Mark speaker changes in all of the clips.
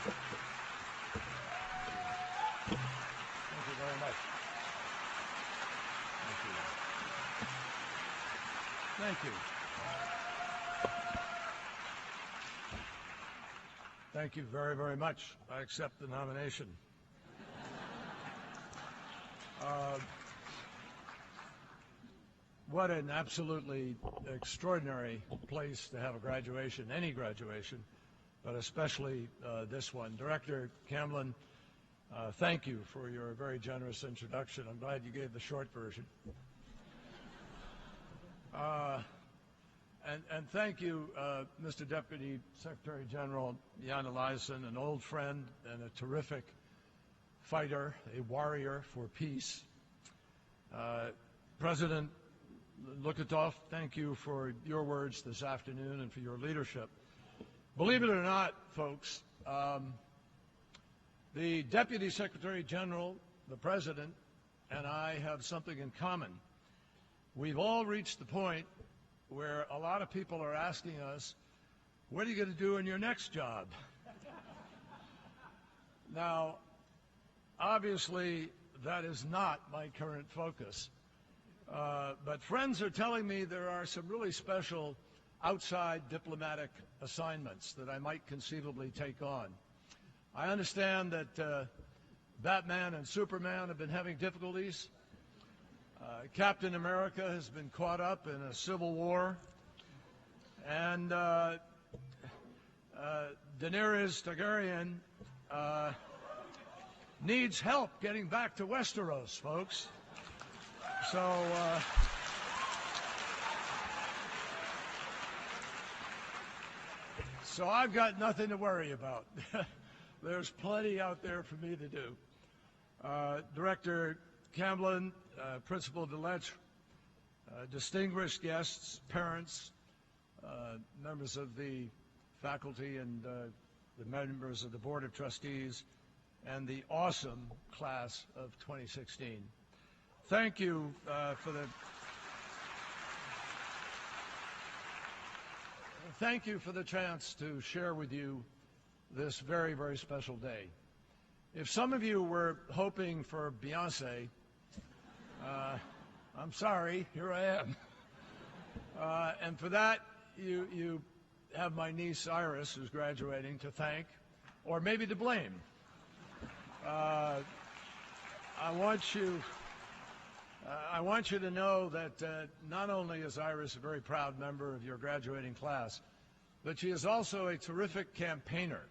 Speaker 1: Thank you very much. Thank you. Thank you. Thank you very, very much. I accept the nomination. What an absolutely extraordinary place to have a graduation, any graduation, but especially this one. Director Camblin, thank you for your very generous introduction. I'm glad you gave the short version. And thank you, Mr. Deputy Secretary General Jan Eliasson, an old friend and a terrific fighter, a warrior for peace. President Lukatov, thank you for your words this afternoon and for your leadership. Believe it or not, folks, the Deputy Secretary General, the President, and I have something in common. We've all reached the point where a lot of people are asking us, what are you going to do in your next job? Now, obviously, that is not my current focus. But friends are telling me there are some really special outside diplomatic assignments that I might conceivably take on. I understand that Batman and Superman have been having difficulties. Captain America has been caught up in a civil war. And Daenerys Targaryen needs help getting back to Westeros, folks. So I've got nothing to worry about. There's plenty out there for me to do. Director Camblin, Principal DeLettre, distinguished guests, parents, members of the faculty and the members of the Board of Trustees, and the awesome class of 2016. Thank you for the chance to share with you this very, very special day. If some of you were hoping for Beyonce, I'm sorry, here I am. And for that, you have my niece Iris, who's graduating, to thank, or maybe to blame. I want you to know that not only is Iris a very proud member of your graduating class, but she is also a terrific campaigner.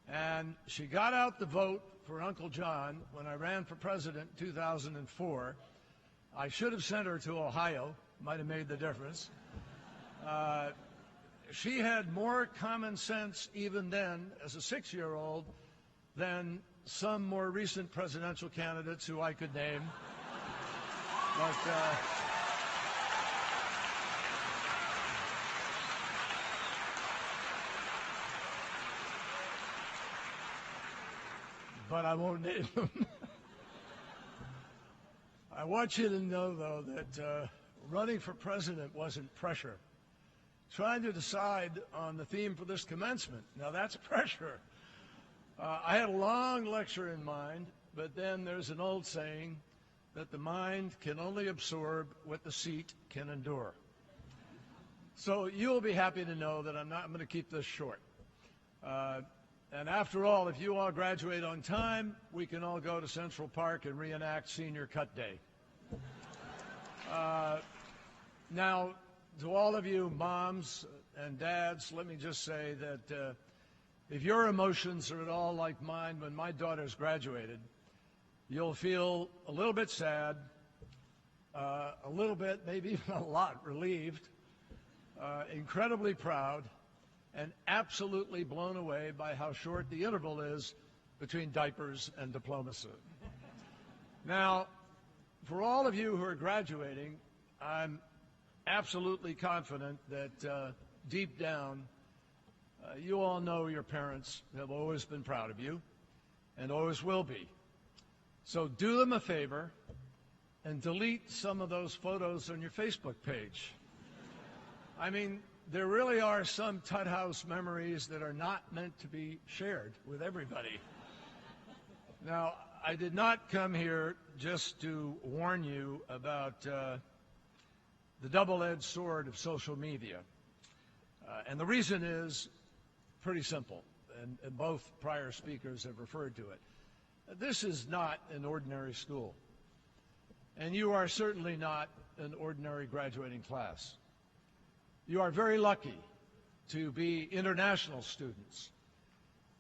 Speaker 1: And she got out the vote for Uncle John when I ran for president in 2004. I should have sent her to Ohio, might have made the difference. She had more common sense even then as a 6-year-old than some more recent presidential candidates who I could name. But I won't name them. I want you to know, though, that running for president wasn't pressure. Trying to decide on the theme for this commencement, now that's pressure. I had a long lecture in mind, but then there's an old saying that the mind can only absorb what the seat can endure. So you'll be happy to know that I'm going to keep this short. And after all, if you all graduate on time, we can all go to Central Park and reenact Senior Cut Day. Now, to all of you moms and dads, let me just say that if your emotions are at all like mine when my daughters graduated, you'll feel a little bit sad, a little bit, maybe even a lot relieved, incredibly proud, and absolutely blown away by how short the interval is between diapers and diplomacy. Now, for all of you who are graduating, I'm absolutely confident that deep down, you all know your parents have always been proud of you and always will be. So do them a favor and delete some of those photos on your Facebook page. I mean, there really are some Tut House memories that are not meant to be shared with everybody. Now, I did not come here just to warn you about the double-edged sword of social media. And the reason is pretty simple, and both prior speakers have referred to it. This is not an ordinary school, and you are certainly not an ordinary graduating class. You are very lucky to be international students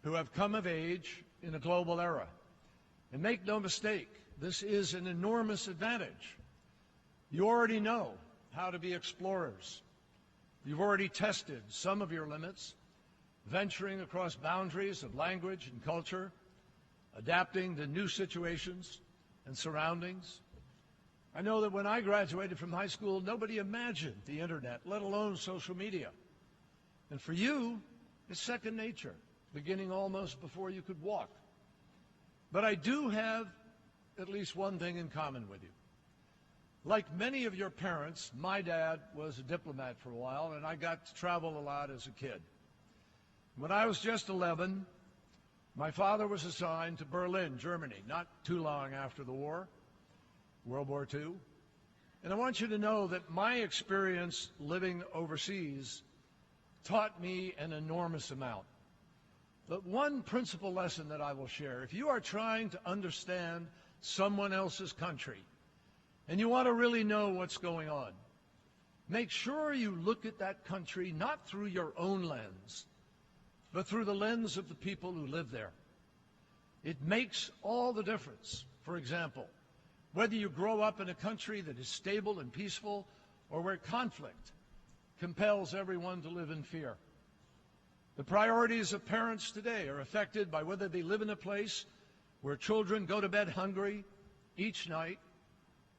Speaker 1: who have come of age in a global era. And make no mistake, this is an enormous advantage. You already know how to be explorers. You've already tested some of your limits, venturing across boundaries of language and culture, adapting to new situations and surroundings. I know that when I graduated from high school, nobody imagined the internet, let alone social media. And for you, it's second nature, beginning almost before you could walk. But I do have at least one thing in common with you. Like many of your parents, my dad was a diplomat for a while, and I got to travel a lot as a kid. When I was just 11, my father was assigned to Berlin, Germany, not too long after the war, World War II. And I want you to know that my experience living overseas taught me an enormous amount. But one principal lesson that I will share, if you are trying to understand someone else's country and you want to really know what's going on, make sure you look at that country not through your own lens, but through the lens of the people who live there. It makes all the difference. For example, whether you grow up in a country that is stable and peaceful or where conflict compels everyone to live in fear. The priorities of parents today are affected by whether they live in a place where children go to bed hungry each night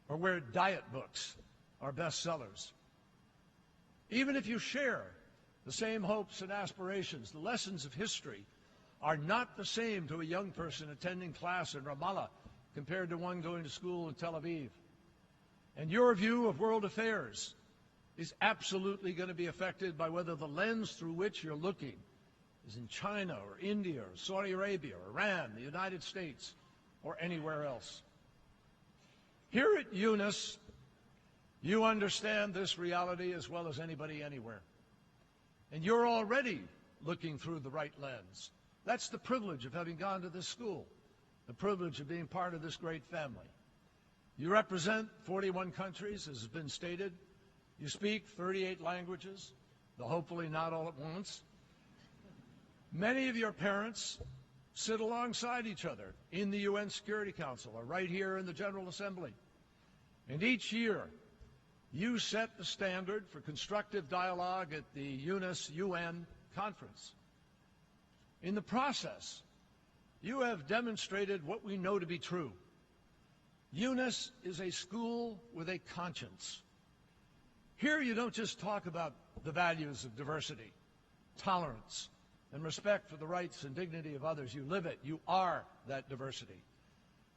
Speaker 1: or where diet books are bestsellers. Even if you share the same hopes and aspirations, the lessons of history are not the same to a young person attending class in Ramallah compared to one going to school in Tel Aviv. And your view of world affairs is absolutely going to be affected by whether the lens through which you're looking is in China or India or Saudi Arabia or Iran, the United States, or anywhere else. Here at UNIS, you understand this reality as well as anybody anywhere. And you're already looking through the right lens. That's the privilege of having gone to this school, the privilege of being part of this great family. You represent 41 countries, as has been stated. You speak 38 languages, though hopefully not all at once. Many of your parents sit alongside each other in the UN Security Council or right here in the General Assembly. And each year, you set the standard for constructive dialogue at the UNIS UN conference. In the process, you have demonstrated what we know to be true. UNIS is a school with a conscience. Here you don't just talk about the values of diversity, tolerance, and respect for the rights and dignity of others. You live it. You are that diversity.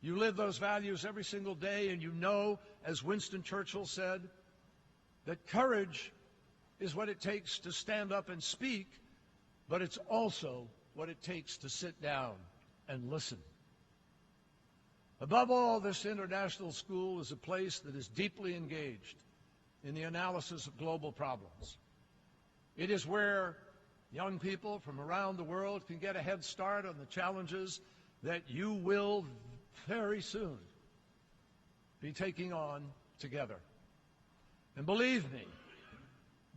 Speaker 1: You live those values every single day, and you know, as Winston Churchill said, that courage is what it takes to stand up and speak, but it's also what it takes to sit down and listen. Above all, this international school is a place that is deeply engaged in the analysis of global problems. It is where young people from around the world can get a head start on the challenges that you will very soon be taking on together. And believe me,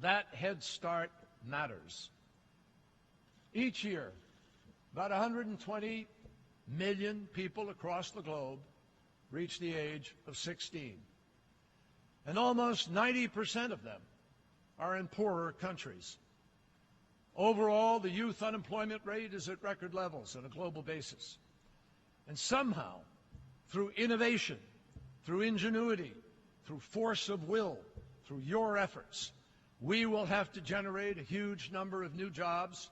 Speaker 1: that head start matters. Each year, about 120 million people across the globe reach the age of 16. And almost 90% of them are in poorer countries. Overall, the youth unemployment rate is at record levels on a global basis. And somehow, through innovation, through ingenuity, through force of will, through your efforts, we will have to generate a huge number of new jobs,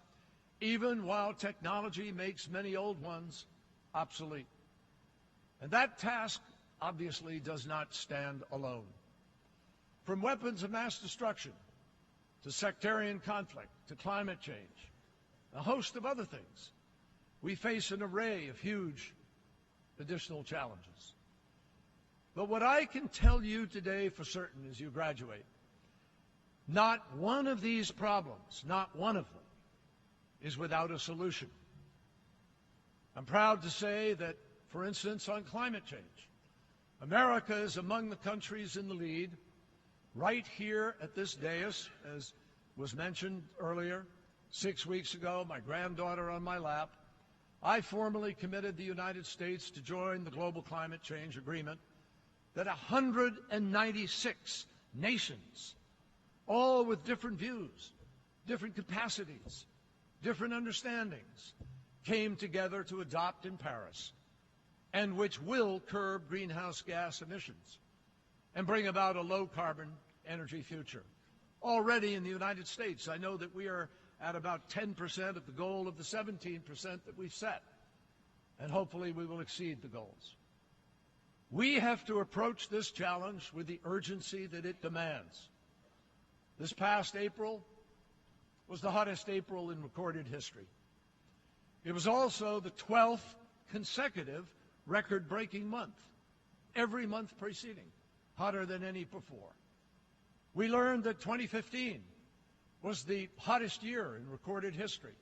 Speaker 1: even while technology makes many old ones obsolete. And that task obviously does not stand alone. From weapons of mass destruction to sectarian conflict, to climate change, a host of other things. We face an array of huge additional challenges. But what I can tell you today for certain as you graduate, not one of these problems, not one of them, is without a solution. I'm proud to say that, for instance, on climate change, America is among the countries in the lead. Right here at this dais, as was mentioned earlier, 6 weeks ago, my granddaughter on my lap, I formally committed the United States to join the Global Climate Change Agreement that 196 nations, all with different views, different capacities, different understandings, came together to adopt in Paris, and which will curb greenhouse gas emissions and bring about a low-carbon energy future. Already in the United States, I know that we are at about 10% of the goal of the 17% that we've set, and hopefully we will exceed the goals. We have to approach this challenge with the urgency that it demands. This past April was the hottest April in recorded history. It was also the 12th consecutive record-breaking month, every month preceding, hotter than any before. We learned that 2015 was the hottest year in recorded history,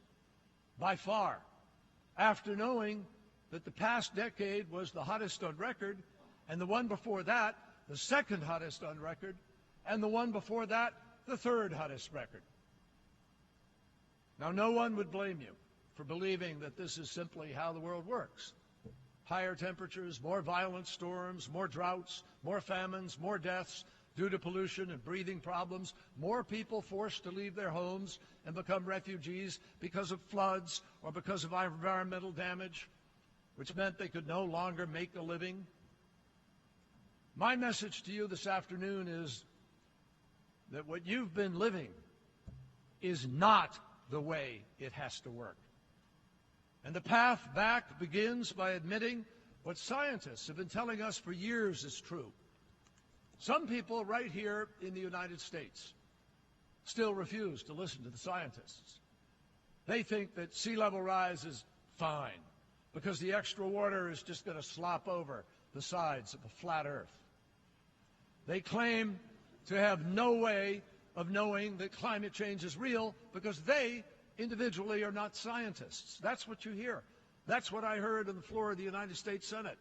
Speaker 1: by far, after knowing that the past decade was the hottest on record, and the one before that, the second hottest on record, and the one before that, the third hottest record. Now, no one would blame you for believing that this is simply how the world works. Higher temperatures, more violent storms, more droughts, more famines, more deaths due to pollution and breathing problems, more people forced to leave their homes and become refugees because of floods or because of environmental damage, which meant they could no longer make a living. My message to you this afternoon is that what you've been living is not the way it has to work. And the path back begins by admitting what scientists have been telling us for years is true. Some people right here in the United States still refuse to listen to the scientists. They think that sea level rise is fine because the extra water is just going to slop over the sides of a flat Earth. They claim to have no way of knowing that climate change is real because they individually are not scientists. That's what you hear. That's what I heard on the floor of the United States Senate.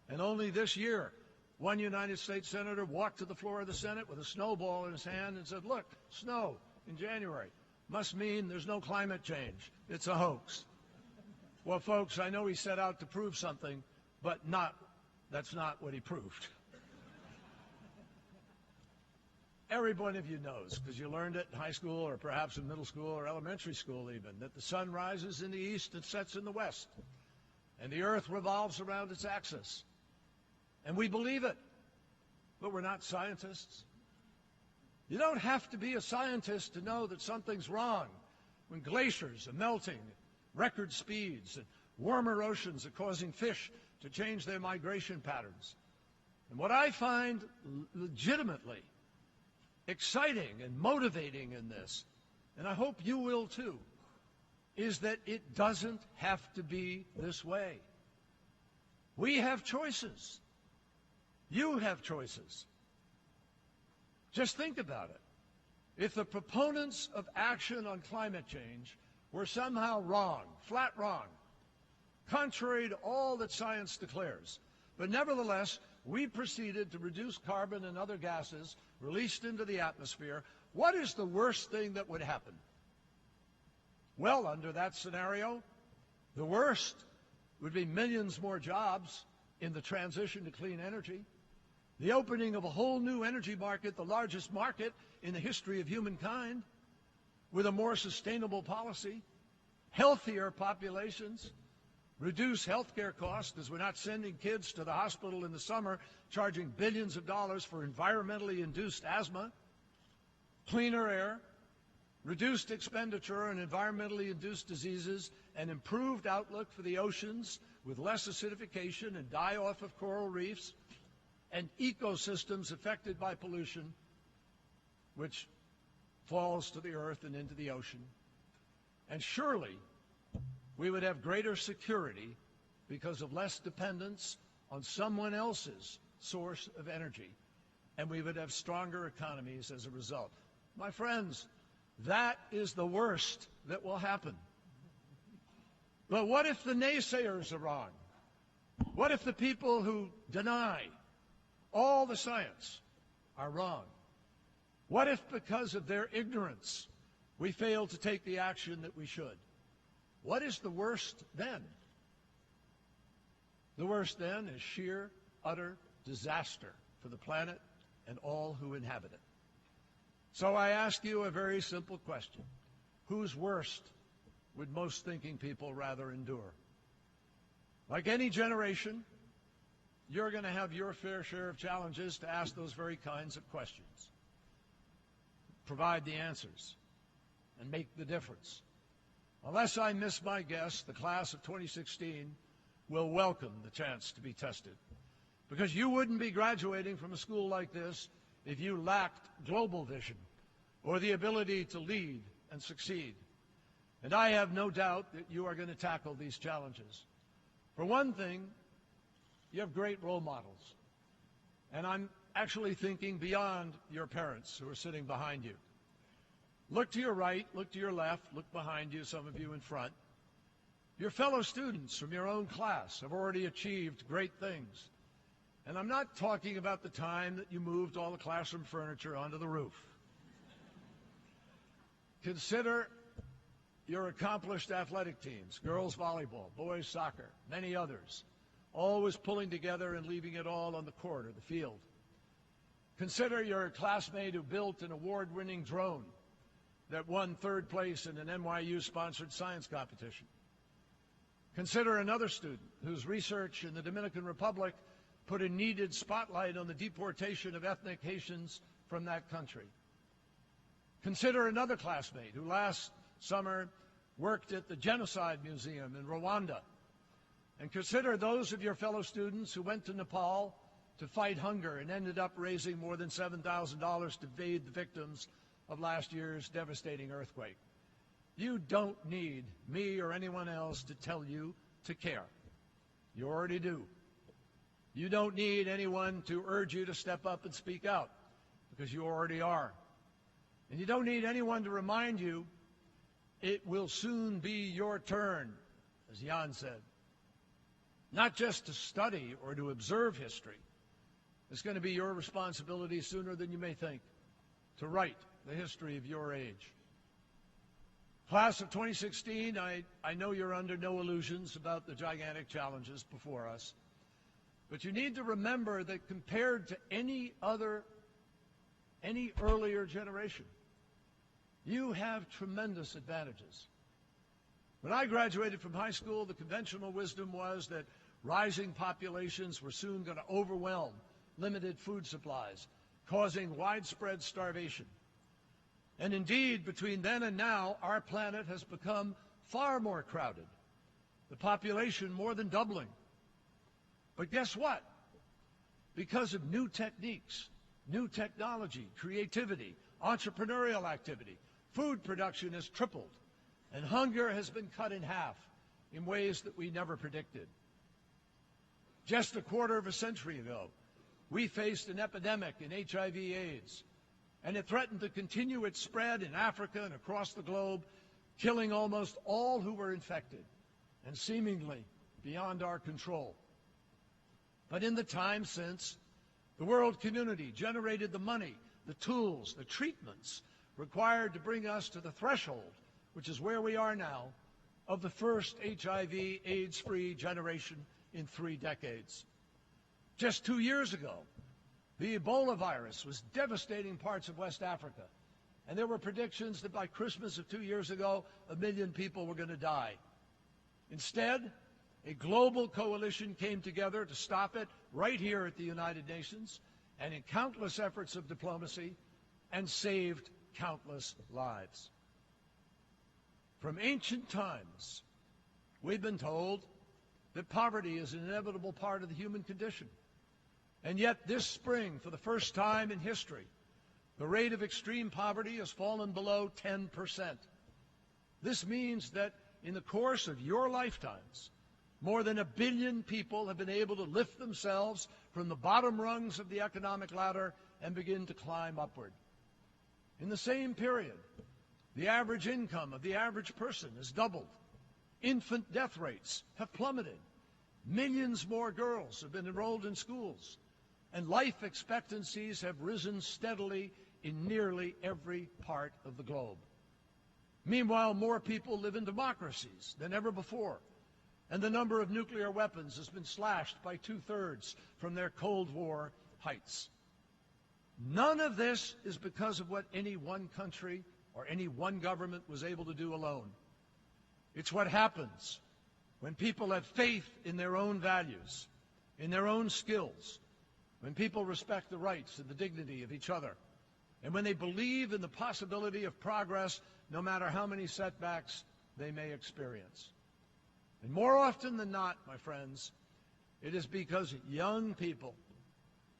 Speaker 1: And only this year, one United States senator walked to the floor of the Senate with a snowball in his hand and said, "Look, snow in January must mean there's no climate change. It's a hoax." Well, folks, I know he set out to prove something, but that's not what he proved. Every one of you knows, because you learned it in high school or perhaps in middle school or elementary school even, that the sun rises in the east and sets in the west, and the earth revolves around its axis. And we believe it, but we're not scientists. You don't have to be a scientist to know that something's wrong when glaciers are melting at record speeds and warmer oceans are causing fish to change their migration patterns. And what I find legitimately exciting and motivating in this, and I hope you will too, is that it doesn't have to be this way. We have choices. You have choices. Just think about it. If the proponents of action on climate change were somehow wrong, flat wrong, contrary to all that science declares, but nevertheless we proceeded to reduce carbon and other gases released into the atmosphere, what is the worst thing that would happen? Well, under that scenario, the worst would be millions more jobs in the transition to clean energy, the opening of a whole new energy market, the largest market in the history of humankind, with a more sustainable policy, healthier populations, reduce health care costs as we're not sending kids to the hospital in the summer charging billions of dollars for environmentally induced asthma, cleaner air, reduced expenditure on environmentally induced diseases, an improved outlook for the oceans with less acidification and die-off of coral reefs, and ecosystems affected by pollution, which falls to the earth and into the ocean. And surely we would have greater security because of less dependence on someone else's source of energy. And we would have stronger economies as a result. My friends, that is the worst that will happen. But what if the naysayers are wrong? What if the people who deny all the science are wrong? What if, because of their ignorance, we fail to take the action that we should? What is the worst then? The worst then is sheer, utter disaster for the planet and all who inhabit it. So I ask you a very simple question. Whose worst would most thinking people rather endure? Like any generation, you're going to have your fair share of challenges to ask those very kinds of questions, provide the answers, and make the difference. Unless I miss my guess, the class of 2016 will welcome the chance to be tested. Because you wouldn't be graduating from a school like this if you lacked global vision or the ability to lead and succeed. And I have no doubt that you are going to tackle these challenges. For one thing, you have great role models. And I'm actually thinking beyond your parents who are sitting behind you. Look to your right, look to your left, look behind you, some of you in front. Your fellow students from your own class have already achieved great things. And I'm not talking about the time that you moved all the classroom furniture onto the roof. Consider your accomplished athletic teams, girls volleyball, boys soccer, many others, always pulling together and leaving it all on the court or the field. Consider your classmate who built an award-winning drone that won third place in an NYU-sponsored science competition. Consider another student whose research in the Dominican Republic put a needed spotlight on the deportation of ethnic Haitians from that country. Consider another classmate who last summer worked at the Genocide Museum in Rwanda. And consider those of your fellow students who went to Nepal to fight hunger and ended up raising more than $7,000 to aid the victims of last year's devastating earthquake. You don't need me or anyone else to tell you to care. You already do. You don't need anyone to urge you to step up and speak out, because you already are. And you don't need anyone to remind you it will soon be your turn, as Jan said. Not just to study or to observe history. It's going to be your responsibility sooner than you may think to write the history of your age. Class of 2016, I know you're under no illusions about the gigantic challenges before us. But you need to remember that compared to any earlier generation, you have tremendous advantages. When I graduated from high school, the conventional wisdom was that rising populations were soon going to overwhelm limited food supplies, causing widespread starvation. And indeed, between then and now, our planet has become far more crowded, the population more than doubling. But guess what? Because of new techniques, new technology, creativity, entrepreneurial activity, food production has tripled, and hunger has been cut in half in ways that we never predicted. Just a quarter of a century ago, we faced an epidemic in HIV/AIDS, and it threatened to continue its spread in Africa and across the globe, killing almost all who were infected, and seemingly beyond our control. But in the time since, the world community generated the money, the tools, the treatments required to bring us to the threshold, which is where we are now, of the first HIV/AIDS-free generation in 3 decades. Just 2 years ago, the Ebola virus was devastating parts of West Africa, and there were predictions that by Christmas of 2 years ago, 1 million people were going to die. Instead, a global coalition came together to stop it right here at the United Nations, and in countless efforts of diplomacy, and saved countless lives. From ancient times, we've been told that poverty is an inevitable part of the human condition. And yet this spring, for the first time in history, The rate of extreme poverty has fallen below 10%. This means that in the course of your lifetimes, more than 1 billion people have been able to lift themselves from the bottom rungs of the economic ladder and begin to climb upward. In the same period, the average income of the average person has doubled. Infant death rates have plummeted. Millions more girls have been enrolled in schools. And life expectancies have risen steadily in nearly every part of the globe. Meanwhile, more people live in democracies than ever before, and the number of nuclear weapons has been slashed by 2/3 from their Cold War heights. None of this is because of what any one country or any one government was able to do alone. It's what happens when people have faith in their own values, in their own skills, when people respect the rights and the dignity of each other, and when they believe in the possibility of progress no matter how many setbacks they may experience. And more often than not, my friends, it is because young people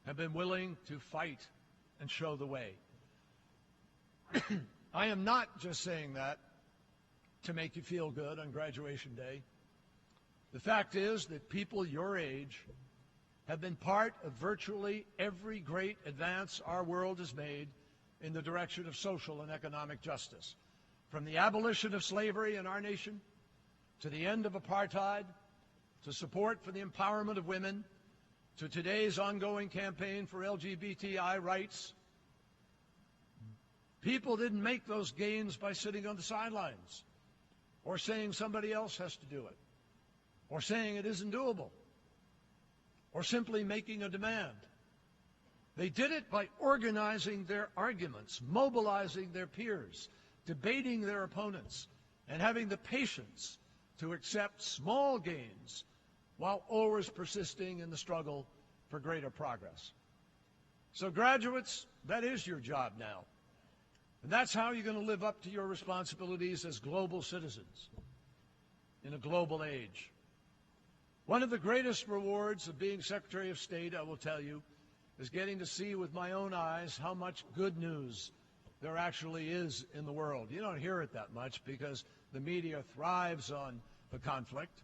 Speaker 1: have been willing to fight and show the way. I am not just saying that to make you feel good on graduation day. The fact is that people your age have been part of virtually every great advance our world has made in the direction of social and economic justice. From the abolition of slavery in our nation, to the end of apartheid, to support for the empowerment of women, to today's ongoing campaign for LGBTI rights. People didn't make those gains by sitting on the sidelines, or saying somebody else has to do it, or saying it isn't doable, or simply making a demand. They did it by organizing their arguments, mobilizing their peers, debating their opponents, and having the patience to accept small gains while always persisting in the struggle for greater progress. So graduates, that is your job now. And that's how you're going to live up to your responsibilities as global citizens in a global age. One of the greatest rewards of being Secretary of State, I will tell you, is getting to see with my own eyes how much good news there actually is in the world. You don't hear it that much because the media thrives on the conflict,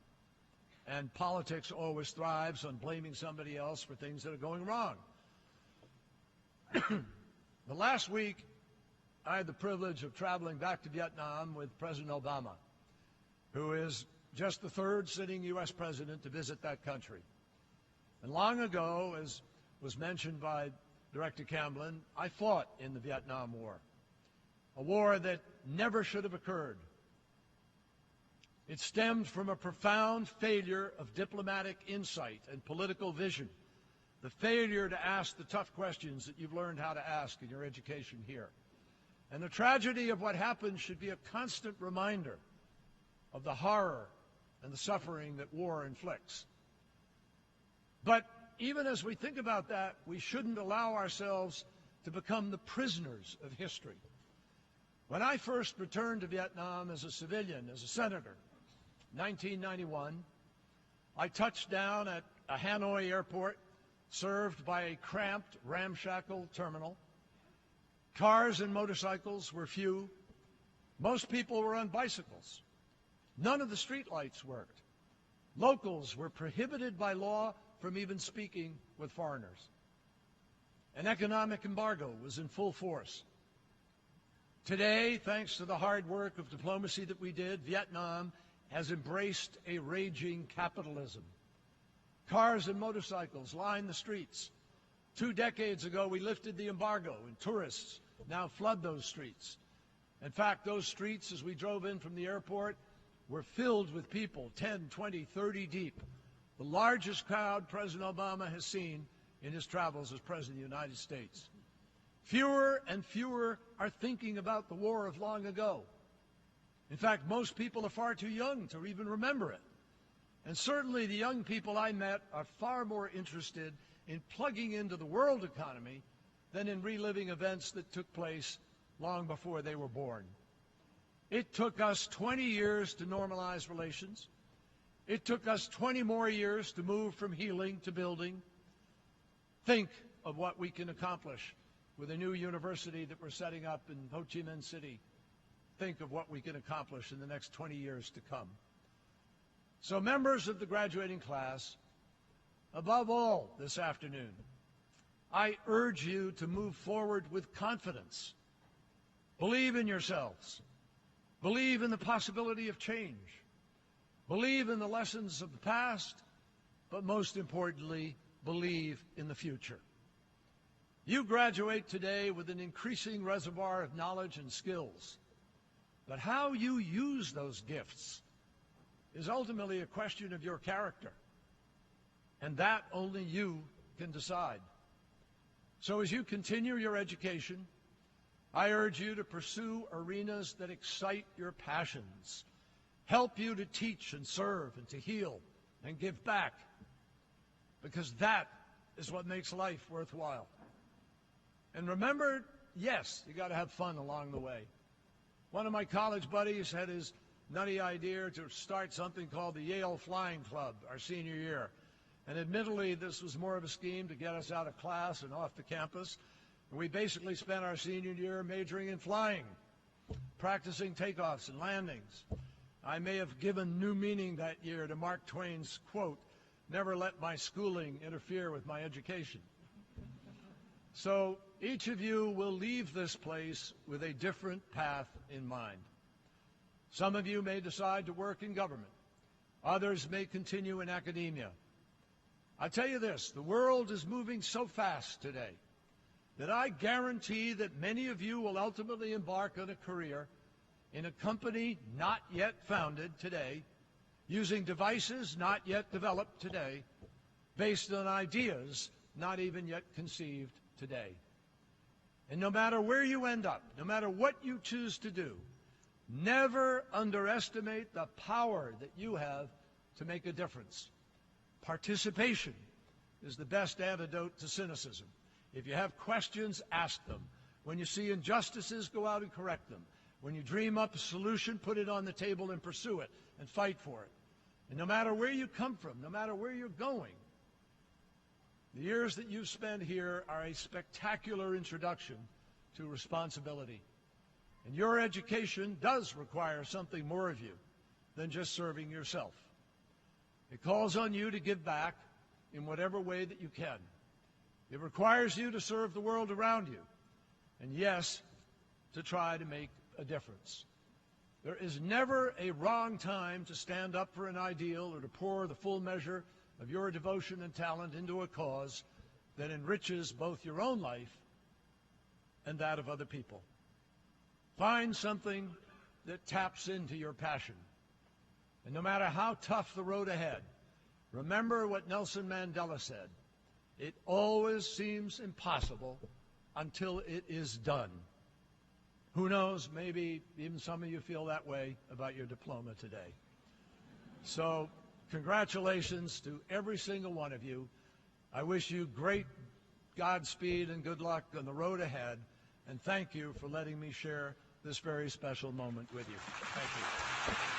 Speaker 1: and politics always thrives on blaming somebody else for things that are going wrong. The last week, I had the privilege of traveling back to Vietnam with President Obama, who is just the third sitting U.S. president to visit that country. And long ago, as was mentioned by Director Camblin, I fought in the Vietnam War, a war that never should have occurred. It stemmed from a profound failure of diplomatic insight and political vision, the failure to ask the tough questions that you've learned how to ask in your education here. And the tragedy of what happened should be a constant reminder of the horror and the suffering that war inflicts. But even as we think about that, we shouldn't allow ourselves to become the prisoners of history. When I first returned to Vietnam as a civilian, as a senator, 1991, I touched down at a Hanoi airport served by a cramped, ramshackle terminal. Cars and motorcycles were few. Most people were on bicycles. None of the streetlights worked. Locals were prohibited by law from even speaking with foreigners. An economic embargo was in full force. Today, thanks to the hard work of diplomacy that we did, Vietnam has embraced a raging capitalism. Cars and motorcycles line the streets. 2 decades ago, we lifted the embargo, and tourists now flood those streets. In fact, those streets, as we drove in from the airport, were filled with people, 10, 20, 30 deep. The largest crowd President Obama has seen in his travels as President of the United States. Fewer and fewer are thinking about the war of long ago. In fact, most people are far too young to even remember it. And certainly the young people I met are far more interested in plugging into the world economy than in reliving events that took place long before they were born. It took us 20 years to normalize relations. It took us 20 more years to move from healing to building. Think of what we can accomplish with a new university that we're setting up in Ho Chi Minh City, think of what we can accomplish in the next 20 years to come. So members of the graduating class, above all this afternoon, I urge you to move forward with confidence. Believe in yourselves. Believe in the possibility of change. Believe in the lessons of the past, but most importantly, believe in the future. You graduate today with an increasing reservoir of knowledge and skills, but how you use those gifts is ultimately a question of your character, and that only you can decide. So as you continue your education, I urge you to pursue arenas that excite your passions, help you to teach and serve and to heal and give back, because that is what makes life worthwhile. And remember, yes, you got to have fun along the way. One of my college buddies had his nutty idea to start something called the Yale Flying Club our senior year. And admittedly, this was more of a scheme to get us out of class and off the campus. And we basically spent our senior year majoring in flying, practicing takeoffs and landings. I may have given new meaning that year to Mark Twain's quote, "Never let my schooling interfere with my education." So each of you will leave this place with a different path in mind. Some of you may decide to work in government. Others may continue in academia. I tell you this, the world is moving so fast today that I guarantee that many of you will ultimately embark on a career in a company not yet founded today, using devices not yet developed today, based on ideas not even yet conceived today. And no matter where you end up, no matter what you choose to do, never underestimate the power that you have to make a difference. Participation is the best antidote to cynicism. If you have questions, ask them. When you see injustices, go out and correct them. When you dream up a solution, put it on the table and pursue it and fight for it. And no matter where you come from, no matter where you're going, the years that you've spent here are a spectacular introduction to responsibility. And your education does require something more of you than just serving yourself. It calls on you to give back in whatever way that you can. It requires you to serve the world around you. And yes, to try to make a difference. There is never a wrong time to stand up for an ideal or to pour the full measure of your devotion and talent into a cause that enriches both your own life and that of other people. Find something that taps into your passion. And no matter how tough the road ahead, remember what Nelson Mandela said, "It always seems impossible until it is done." Who knows, maybe even some of you feel that way about your diploma today. So congratulations to every single one of you. I wish you great Godspeed and good luck on the road ahead. And thank you for letting me share this very special moment with you. Thank you.